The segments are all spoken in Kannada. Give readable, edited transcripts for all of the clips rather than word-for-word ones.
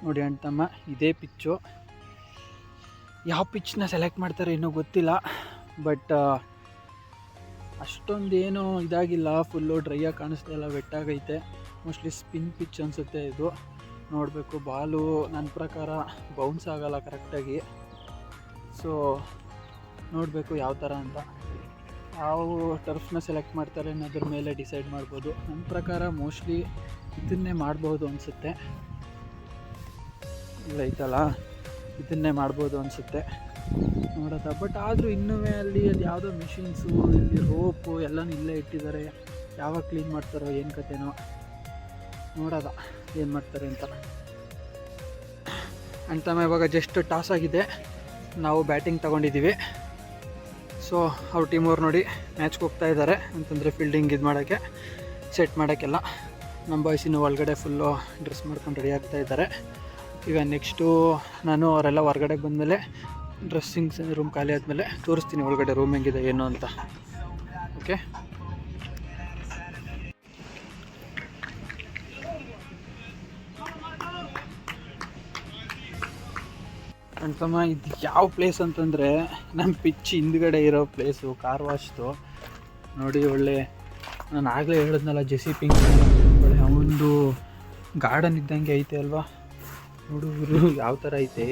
ನೋಡಿ ಅಣ್ತಮ್ಮ, ಇದೇ ಪಿಚ್ಚು. ಯಾವ ಪಿಚ್ಚನ್ನ ಸೆಲೆಕ್ಟ್ ಮಾಡ್ತಾರೆ ಇನ್ನೂ ಗೊತ್ತಿಲ್ಲ, ಬಟ್ ಅಷ್ಟೊಂದೇನು ಇದಾಗಿಲ್ಲ. ಫುಲ್ಲು ಡ್ರೈಯಾಗಿ ಕಾಣಿಸ್ತಾ ಇಲ್ಲ, ವೆಟ್ಟಾಗೈತೆ. ಮೋಸ್ಟ್ಲಿ ಸ್ಪಿನ್ ಪಿಚ್ ಅನಿಸುತ್ತೆ ಇದು. ನೋಡಬೇಕು. ಬಾಲು ನನ್ನ ಪ್ರಕಾರ ಬೌನ್ಸ್ ಆಗೋಲ್ಲ ಕರೆಕ್ಟಾಗಿ. ಸೊ ನೋಡಬೇಕು ಯಾವ ಥರ ಅಂತ. ಯಾವ ಟರ್ಫ್ನ ಸೆಲೆಕ್ಟ್ ಮಾಡ್ತಾರೆ ಅನ್ನೋದ್ರ ಮೇಲೆ ಡಿಸೈಡ್ ಮಾಡ್ಬೋದು. ನನ್ನ ಪ್ರಕಾರ ಮೋಸ್ಟ್ಲಿ ಇದನ್ನೇ ಮಾಡ್ಬೋದು ಅನಿಸುತ್ತೆ. ಇಲ್ಲೈತಲ್ಲ, ಇದನ್ನೇ ಮಾಡ್ಬೋದು ಅನಿಸುತ್ತೆ. ನೋಡೋದ. ಬಟ್ ಆದರೂ ಇನ್ನೂ ಅಲ್ಲಿ ಅದು ಯಾವುದೋ ಮಿಷಿನ್ಸು, ಇಲ್ಲಿ ರೋಪು ಎಲ್ಲನೂ ಇಲ್ಲೇ ಇಟ್ಟಿದ್ದಾರೆ. ಯಾವಾಗ ಕ್ಲೀನ್ ಮಾಡ್ತಾರೋ ಏನು ಕತೆನೋ. ನೋಡೋದ ಏನು ಮಾಡ್ತಾರೆ ಅಂತ. ಅಣ್ತಮ್ಮ ಇವಾಗ ಜಸ್ಟ್ ಟಾಸ್ ಆಗಿದೆ, ನಾವು ಬ್ಯಾಟಿಂಗ್ ತೊಗೊಂಡಿದ್ದೀವಿ. ಸೊ ಅವ್ರ ಟೀಮವ್ರು ನೋಡಿ ಮ್ಯಾಚ್ಗೆ ಹೋಗ್ತಾ ಇದ್ದಾರೆ ಅಂತಂದರೆ ಫೀಲ್ಡಿಂಗ್ ಇದು ಮಾಡೋಕ್ಕೆ, ಸೆಟ್ ಮಾಡೋಕ್ಕೆಲ್ಲ. ನಮ್ಮ ಬಾಯ್ಸಿನ ಒಳಗಡೆ ಫುಲ್ಲು ಡ್ರೆಸ್ ಮಾಡ್ಕೊಂಡು ರೆಡಿ ಆಗ್ತಾ ಇದ್ದಾರೆ. ಈಗ ನೆಕ್ಸ್ಟು ನಾನು ಅವರೆಲ್ಲ ಹೊರಗಡೆ ಬಂದಮೇಲೆ ಡ್ರೆಸ್ಸಿಂಗ್ ರೂಮ್ ಖಾಲಿ ಆದಮೇಲೆ ತೋರಿಸ್ತೀನಿ ಒಳಗಡೆ ರೂಮ್ ಹೆಂಗಿದೆ ಏನು ಅಂತ. ಓಕೆ. ಅಣ್ತಮ್ಮ, ಇದು ಯಾವ ಪ್ಲೇಸ್ ಅಂತಂದರೆ ನಮ್ಮ ಪಿಚ್ ಹಿಂದ್ಗಡೆ ಇರೋ ಪ್ಲೇಸು, ಕಾರ್ ವಾಶ್ದು. ನೋಡಿ, ಒಳ್ಳೆ ನಾನು ಆಗಲೇ ಹೇಳಿದ್ನಲ್ಲ ಜೆಸಿ ಪಿಂಕ್, ಒಳ್ಳೆ ಒಂದು ಗಾರ್ಡನ್ ಇದ್ದಂಗೆ ಐತೆ ಅಲ್ವಾ. ನೋಡುವರು ಯಾವ ಥರ ಐತೆ.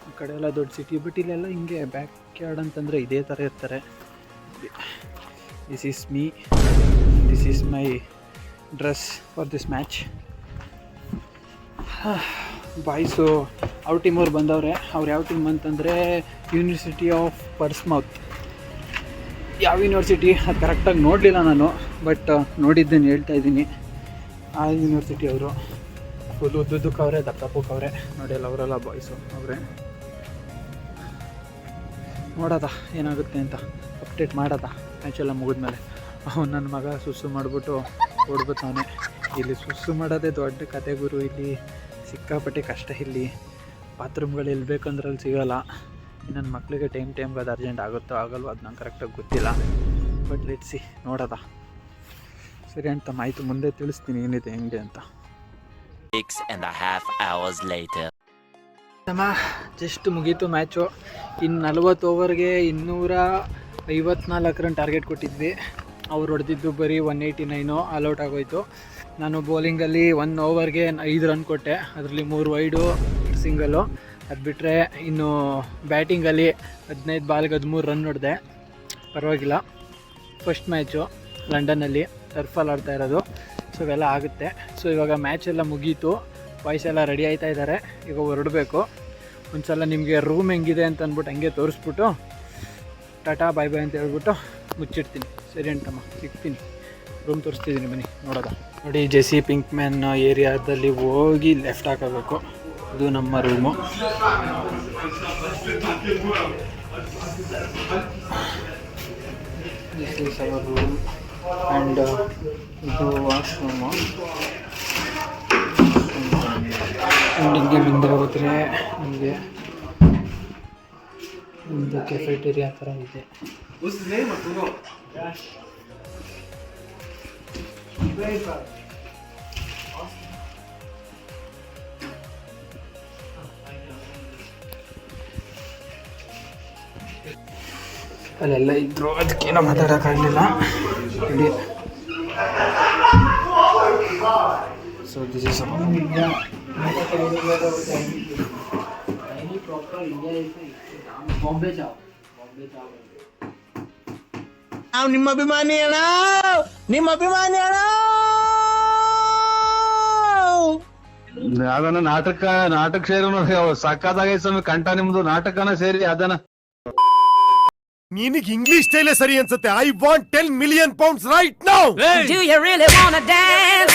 ಆ ಕಡೆ ಎಲ್ಲ ದೊಡ್ಡ ಸಿಟಿ, ಬಟ್ ಇಲ್ಲೆಲ್ಲ ಹಿಂಗೆ ಬ್ಯಾಕ್ ಯಾರ್ಡ್ ಅಂತಂದರೆ ಇದೇ ಥರ ಇರ್ತಾರೆ. This is my dress for this match. Boys ಅವ್ರ ಟೀಮವ್ರು ಬಂದವ್ರೆ. ಅವ್ರು ಯಾವ ಟೀಮ್ ಅಂತಂದರೆ ಯೂನಿವರ್ಸಿಟಿ ಆಫ್ ಪರ್ಸ್ಮೌತ್. ಯಾವ ಯೂನಿವರ್ಸಿಟಿ ಅದು ಕರೆಕ್ಟಾಗಿ ನೋಡಲಿಲ್ಲ ನಾನು, ಬಟ್ ನೋಡಿದ್ದೇನೆ ಹೇಳ್ತಾ ಇದ್ದೀನಿ. ಆ ಯೂನಿವರ್ಸಿಟಿ ಅವರು ಫುಲ್ ಉದ್ದುದ್ದಕ್ಕವ್ರೆ, ದಪ್ಪಕ್ಕವ್ರೆ. ನೋಡಿ ಅಲ್ಲ, ಅವರೆಲ್ಲ ಬಾಯ್ಸು ಅವರೇ. ನೋಡೋದ ಏನಾಗುತ್ತೆ ಅಂತ, ಅಪ್ಡೇಟ್ ಮಾಡೋದ ಮ್ಯಾಚೆಲ್ಲ ಮುಗಿದ್ಮೇಲೆ. ಅವ್ನು ನನ್ನ ಮಗ ಸುಸ್ಸು ಮಾಡಿಬಿಟ್ಟು ಹೊಡ್ಬಿಡ್ತಾನೆ. ಇಲ್ಲಿ ಸುಸ್ಸು ಮಾಡೋದೇ ದೊಡ್ಡ ಕತೆ ಗುರು. ಇಲ್ಲಿ ಸಿಕ್ಕಾಪಟ್ಟೆ ಕಷ್ಟ. ಇಲ್ಲಿ ಬಾತ್ರೂಮ್ಗಳು ಎಲ್ಲಿ ಬೇಕಂದ್ರೆ ಅಲ್ಲಿ ಸಿಗೋಲ್ಲ. ನನ್ನ ಮಕ್ಕಳಿಗೆ ಟೈಮ್ಗೆ ಅದು ಅರ್ಜೆಂಟ್ ಆಗುತ್ತೋ ಆಗಲ್ವೋ ಅದು ನಂಗೆ ಕರೆಕ್ಟಾಗಿ ಗೊತ್ತಿಲ್ಲ. ಬಟ್ ಲೆಟ್ಸಿ, ನೋಡೋದ. ಸರಿ ಅಂತ ಆಯಿತು, ಮುಂದೆ ತಿಳಿಸ್ತೀನಿ ಏನಿದೆ ಹೆಂಗೆ ಅಂತ. 6.5 hours later. ಜಸ್ಟ್ ಮುಗೀತು ಮ್ಯಾಚು. ಇನ್ನು 40 ಓವರ್ಗೆ 254 ರನ್ ಟಾರ್ಗೆಟ್ ಕೊಟ್ಟಿದ್ವಿ. ಅವ್ರು ಹೊಡೆದಿದ್ದು ಬರೀ 189 ಆಲ್ಔಟ್ ಆಗೋಯ್ತು. ನಾನು ಬೌಲಿಂಗಲ್ಲಿ 1 ಓವರ್ಗೆ 5 ರನ್ ಕೊಟ್ಟೆ, ಅದರಲ್ಲಿ 3 ವೈಡು ಸಿಂಗಲ್ಲು. ಅದು ಬಿಟ್ಟರೆ ಇನ್ನು ಬ್ಯಾಟಿಂಗಲ್ಲಿ 15 ಬಾಲ್ಗೆ 13 ರನ್ ಹೊಡೆದೆ. ಪರವಾಗಿಲ್ಲ. ಫಸ್ಟ್ ಮ್ಯಾಚು ಲಂಡನ್ನಲ್ಲಿ ಟರ್ಫಲ್ಲಿ ಆಡ್ತಾ ಇರೋದು. ಸೊ ಇವೆಲ್ಲ ಆಗುತ್ತೆ. ಸೊ ಇವಾಗ ಮ್ಯಾಚ್ ಎಲ್ಲ ಮುಗೀತು, ಬಾಯ್ಸ್ ಎಲ್ಲ ರೆಡಿ ಆಯ್ತಾ ಇದ್ದಾರೆ. ಈಗ ಹೊರಡಬೇಕು. ಒಂದು ಸಲ ನಿಮಗೆ ರೂಮ್ ಹೆಂಗಿದೆ ಅಂತ ಅಂದ್ಬಿಟ್ಟು ಹಂಗೆ ತೋರಿಸ್ಬಿಟ್ಟು ಟಾಟಾ ಬಾಯ್ ಬಾಯ್ ಅಂತ ಹೇಳ್ಬಿಟ್ಟು ಮುಚ್ಚಿಡ್ತೀನಿ. ಸರಿ ಅಂಟಮ್ಮ, ಸಿಗ್ತೀನಿ. ರೂಮ್ ತೋರಿಸ್ತಿದ್ದೀನಿ, ಬನ್ನಿ ನೋಡೋದ. ನೋಡಿ, ಜೆಸಿ ಪಿಂಕ್ ಮ್ಯಾನ್ ಏರಿಯಾದಲ್ಲಿ ಹೋಗಿ ಲೆಫ್ಟ್ ಹಾಕಬೇಕು. ಇದು ನಮ್ಮ room. This is our room and ಇದು ವಾಶ್ರೂಮು. ಆ್ಯಂಡ್ ಹಿಂಗೆ ಮುಂದೆ ಹೋದರೆ ನಮಗೆ ಒಂದು ಕೆಫೆಟೇರಿಯಾ ಥರ ಇದೆ. ಅಲ್ಲೆಲ್ಲ ಇದ್ರು, ಅದಕ್ಕೇನೋ ಮಾತಾಡೋಕ್ಕಾಗಲಿಲ್ಲ. ಇಲ್ಲಿ so this is India. Bombay job. ನಾವು ನಿಮ್ಮ ಅಭಿಮಾನಿ ಅಣ್ಣ, ನಿಮ್ಮ ಅಭಿಮಾನಿ ಅಣ್ಣ. ಅದನ್ನ ನಾಟಕ ಸೇರಿ ನೋಡಿ, ಸಕ್ಕತ್ತಾಗೈತೆ ಸ್ವಾಮಿ ಕಂಠ ನಿಮ್ದು. ನಾಟಕನ ಸೇರಿ ಅದನ್ನ. ನಿನಗೆ ಇಂಗ್ಲಿಷ್ ಸ್ಟೈಲೇ ಸರಿ ಅನ್ಸುತ್ತೆ. I want 10 million pounds right now. Do you really wanna dance?